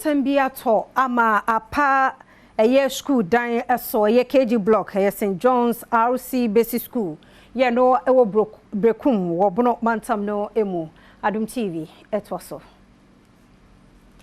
Atambia to ama apa a school dan so ye KG block ye St. John's RC Basic School ye no ewo Bereku wo bono mantam no emu Adom TV etwaso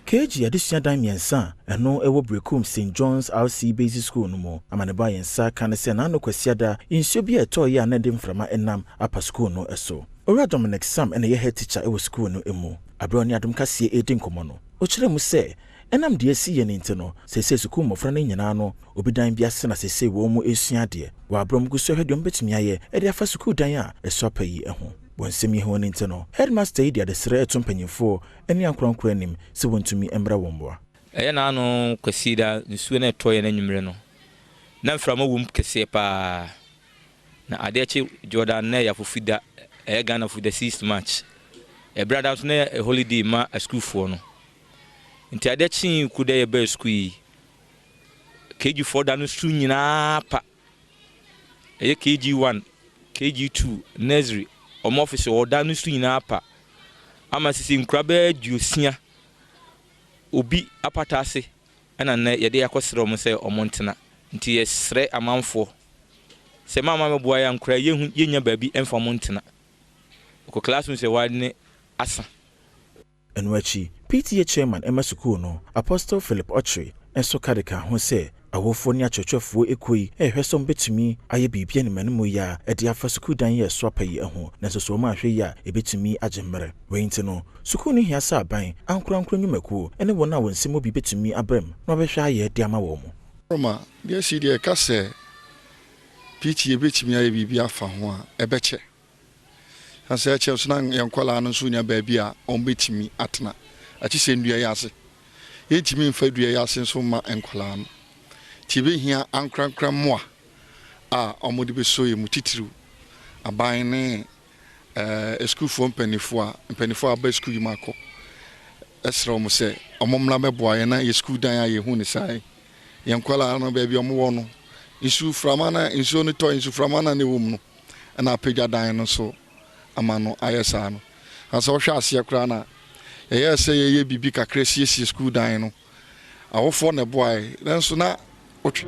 KG adesua dan miensa eno ewo Bereku St. John's RC Basic School no mo amaneba yensa kan se na no kwasiada insuo bi eto ye anade mframa enam apa school no eso ora Dominic Sam ene ye head teacher ewo school no emu abroni Adom Kasee edin komo no o kire mu se enam de asi ye nti no sese school mofra na nyina no obidan bia se na sese wo mu esua de wa abrom guso hwedom betumi aye e de afa school dan a eso apayi eho bonsemi ho nti no headmaster idi adesere etumpanyimfo eni ankronkro anim se wontumi embra womboa eye na anu kwasida nsuo na etoye na nyimre no na mframa wum kese pa na adechi Jordan na ya fufida eye Ghana for the 6th March e brother so na holiday ma a school for no nti adechi kuda ye be school KG4 da no su nyina pa eye KG1 KG2 nursery omo office oda no su nyina pa ama sisi nkrabe juosia obi apata ase ana na ye de yakosere omo se omo ntena nti yesre amanfo se mama meboa ya nkra yenya baabi emfa mo ntena ko classroom se wadne asa enwachi PTA chairman Emma School no Apostle Philip Ochre enso kadeka ho se awofo ni achochofo ekoi ehwesom betumi aye bibia ne manemu ya ede afa school dan ye so apayi eho na so ma ahwe ya ebetumi agemmere wenti no school ni hia sa ban ankorankro nyumaku ene wona wonsemo bi betumi abrem na obehwe aye de ama wo mu Roma dia si dia kase PTA betumi aye bibia afa ho a ebeche asa che so na yankwala no so nya baabi a on betumi atena achi se ndua ya ase yetimi mfa dua ya ase so ma enkwala no tibe hia ankrankra moa a omodi be so ye mutitiru aban ne school for mpanifo a ba school yimako esra mo se omomla meboa ye na ye school dan a ye hu ne sai yankwala no ba bi omwo no isu framana inso ne to insu framana ne wom no na apagya dan no so amano ayesa no asa wo hwa ase akra na ye se ye bibi kakra sie school dan no awofo ne boy then so na okay.